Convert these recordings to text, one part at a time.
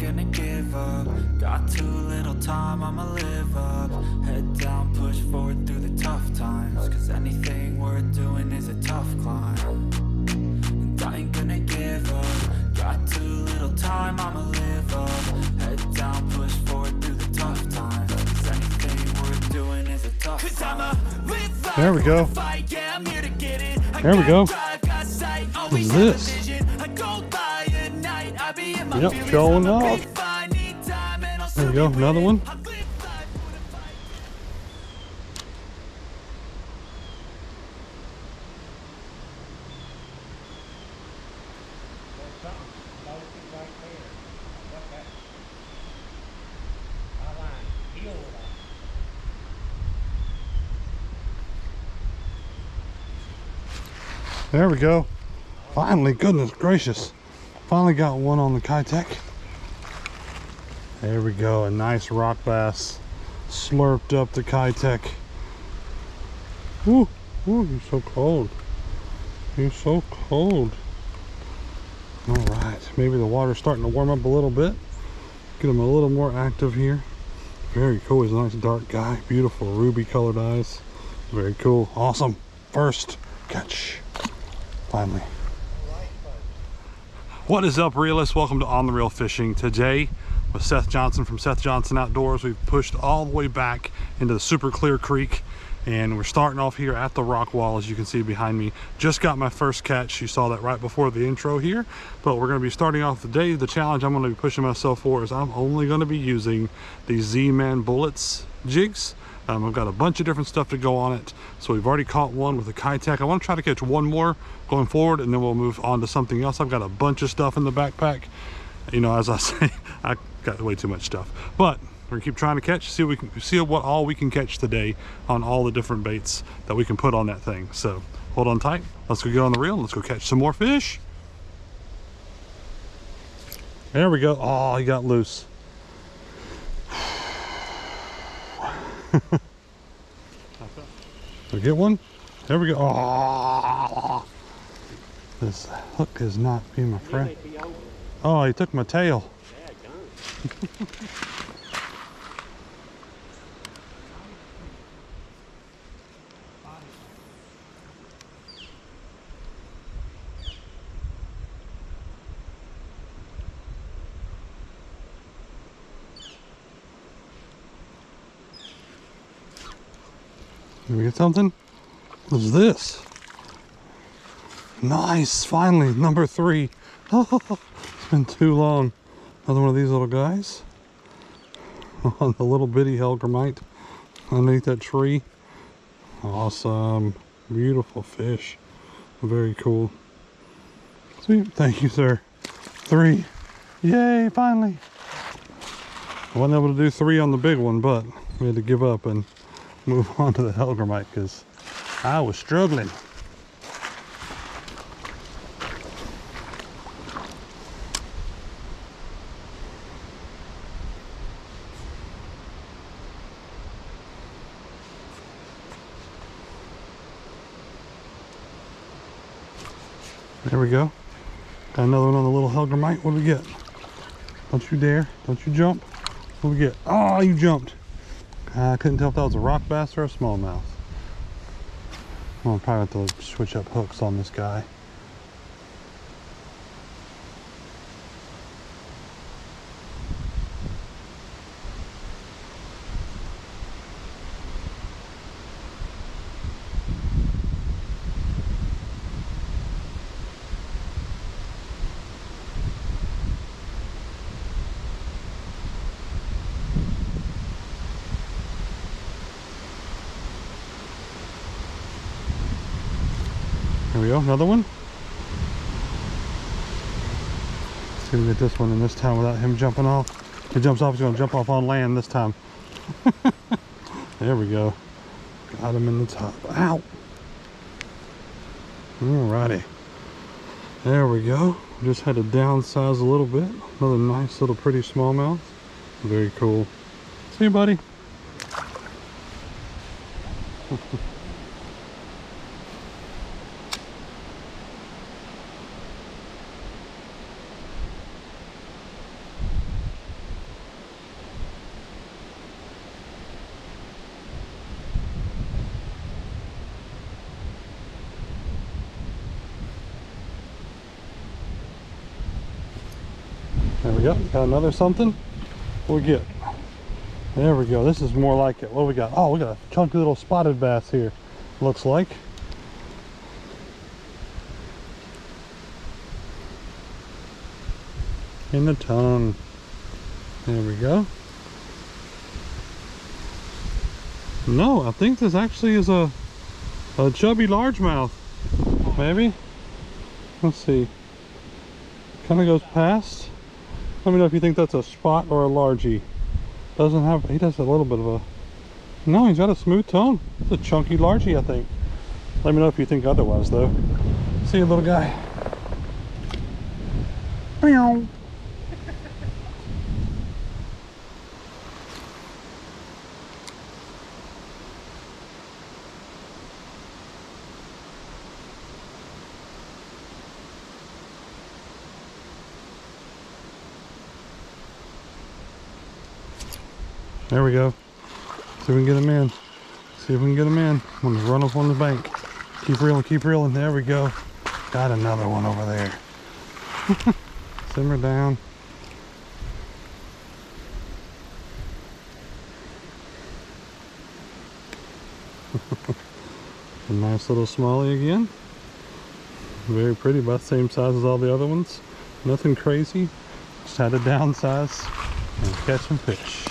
gonna give up. Got too little time, I'ma live up. Head down, push forward through the tough times, cause anything worth doing is a tough climb. And I ain't gonna give up. Got too little time, I'ma live up. Head down, push forward through the tough times, cause anything worth doing is a tough climb. There we go. There we go. What is this? Yep, showing off. There we go, another one. There we go. Finally, goodness gracious. Finally got one on the Kitech. There we go, a nice rock bass. Slurped up the Kitech. Ooh, ooh, you're so cold. You're so cold. All right, maybe the water's starting to warm up a little bit. Get him a little more active here. Very cool, he's a nice dark guy. Beautiful ruby colored eyes. Very cool, awesome. First catch, finally. What is up, realists? Welcome to On The Real Fishing. Today with Seth Johnson from Seth Johnson Outdoors. We've pushed all the way back into the super clear creek, and we're starting off here at the rock wall, as you can see behind me. Just got my first catch. You saw that right before the intro here, but we're going to be starting off the day. The challenge I'm going to be pushing myself for is I'm only going to be using these Z-Man Bullets jigs. I've got a bunch of different stuff to go on it. So we've already caught one with a Kitech. I want to try to catch one more going forward, and then we'll move on to something else. I've got a bunch of stuff in the backpack. You know, as I say, I got way too much stuff. But we're gonna keep trying to catch, see what all we can catch today on all the different baits that we can put on that thing. So hold on tight. Let's go get on the reel and let's go catch some more fish. There we go. Oh, he got loose. So get one. There we go. Oh, this hook is not being my friend. Oh, he took my tail. Did we get something? What is this? Nice, finally, number 3. Oh, it's been too long. Another one of these little guys on the little bitty hellgrammite underneath that tree. Awesome, beautiful fish. Very cool. Sweet, thank you, sir. 3, yay, finally. I wasn't able to do 3 on the big one, but we had to give up and move on to the hellgrammite because I was struggling. There we go. Got another one on the little hellgrammite. What do we get? Don't you dare. Don't you jump. What do we get? Oh, you jumped. I couldn't tell if that was a rock bass or a smallmouth. I'll probably have to switch up hooks on this guy. There we go, another one. Let's see if we get this one in this time without him jumping off. If he jumps off, he's gonna jump off on land this time. There we go. Got him in the top. Ow! Alrighty. There we go. Just had to downsize a little bit. Another nice little pretty smallmouth. Very cool. See you, buddy. There we go. Got another something. What we get? There we go. This is more like it. What do we got? Oh, we got a chunky little spotted bass here. Looks like. In the tongue. There we go. No, I think this actually is a chubby largemouth. Maybe. Let's see. Kind of goes past. Let me know if you think that's a spot or a largie. Doesn't have. He does a little bit of a. No, he's got a smooth tongue. It's a chunky largie, I think. Let me know if you think otherwise, though. See you, little guy. Meow. There we go. See if we can get him in. See if we can get him in. I'm gonna run up on the bank. Keep reeling, keep reeling. There we go. Got another one over there. Simmer down. A nice little smallie again. Very pretty, about the same size as all the other ones. Nothing crazy. Just had to downsize and catch some fish.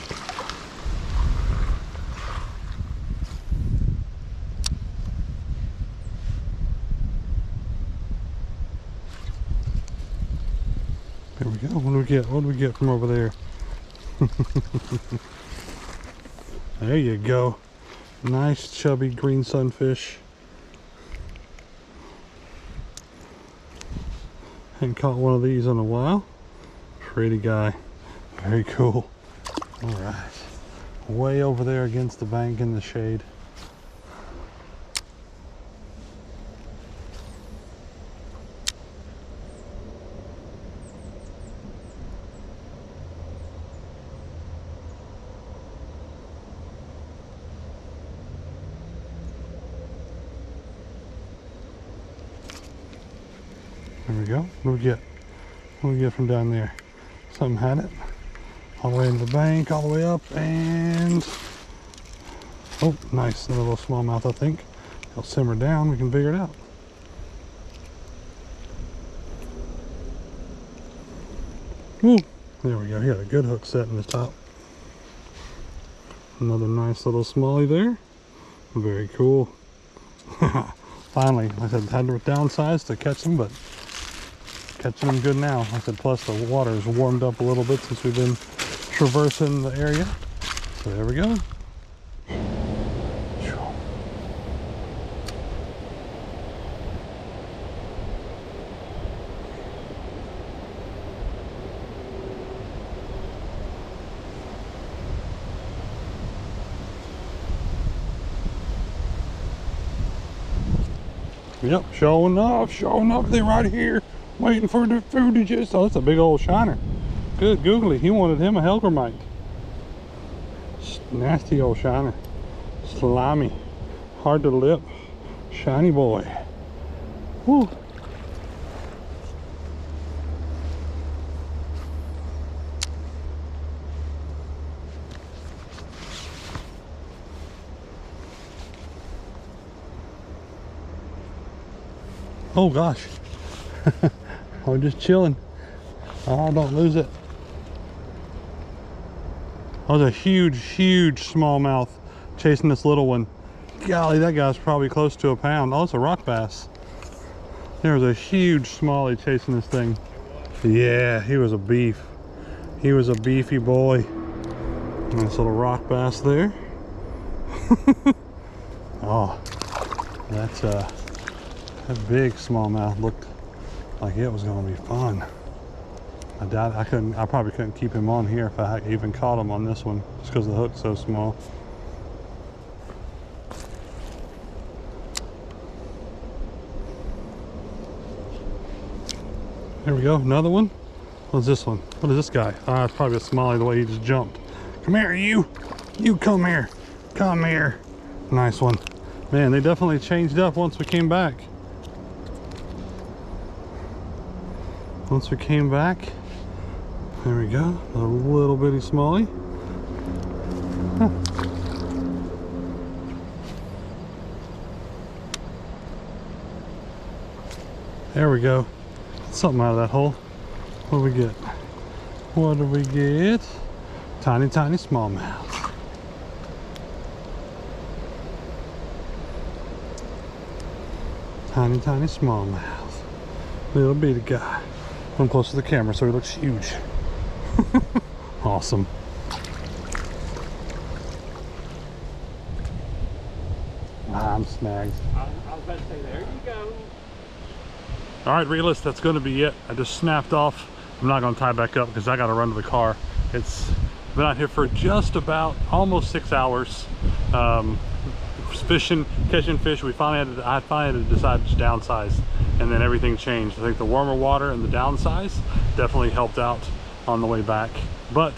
There we go. What do we get? What do we get from over there? There you go. Nice chubby green sunfish. Hadn't caught one of these in a while. Pretty guy. Very cool. Alright. Way over there against the bank in the shade. There we go. What do we get? What do we get from down there? Something had it. All the way into the bank, all the way up, and... Oh, nice. Another little smallmouth, I think. He'll simmer down. We can figure it out. Woo! There we go. He had a good hook set in the top. Another nice little smallie there. Very cool. Finally, like I said, had to downsize to catch them, but catching them good now. Like I said, plus the water's warmed up a little bit since we've been traversing the area. So there we go. Yep, showing up, they're right here, waiting for the food to just, oh, that's a big old shiner. Good googly, he wanted him a Helgermite. Nasty old shiner. Slimy, hard to lip, shiny boy. Woo. Oh gosh. I'm just chilling. Oh, don't lose it. That was a huge smallmouth chasing this little one. Golly, that guy's probably close to a pound. Oh, it's a rock bass. There was a huge smallie chasing this thing. Yeah, he was a beef. He was a beefy boy. Nice little rock bass there. Oh, that's that big smallmouth looked like it was going to be fun. I doubt I probably couldn't keep him on here if I even caught him on this one, just because the hook's so small. There we go, another one. What's this one? What is this guy? Ah, it's probably a smallie the way he just jumped. Come here, you come here. Come here. Nice one. Man, they definitely changed up once we came back. There we go, a little bitty smallie. Huh. There we go. Something out of that hole. What do we get? What do we get? Tiny, tiny smallmouth. Tiny, tiny smallmouth. Little bitty guy. Come close to the camera so he looks huge. Awesome. I'm snagged. I was about to say, there you go. All right, realists, that's going to be it. I just snapped off. I'm not going to tie back up because I got to run to the car. It's been out here for just about almost 6 hours. Fishing, catching fish. I finally had to decide to downsize, and then everything changed. I think the warmer water and the downsize definitely helped out on the way back. But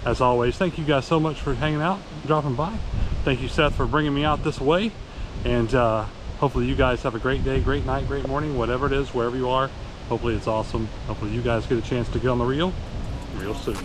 as always, thank you guys so much for hanging out, dropping by. Thank you, Seth, for bringing me out this way. And hopefully you guys have a great day, great night, great morning, whatever it is, wherever you are. Hopefully it's awesome. Hopefully you guys get a chance to get on the reel real soon.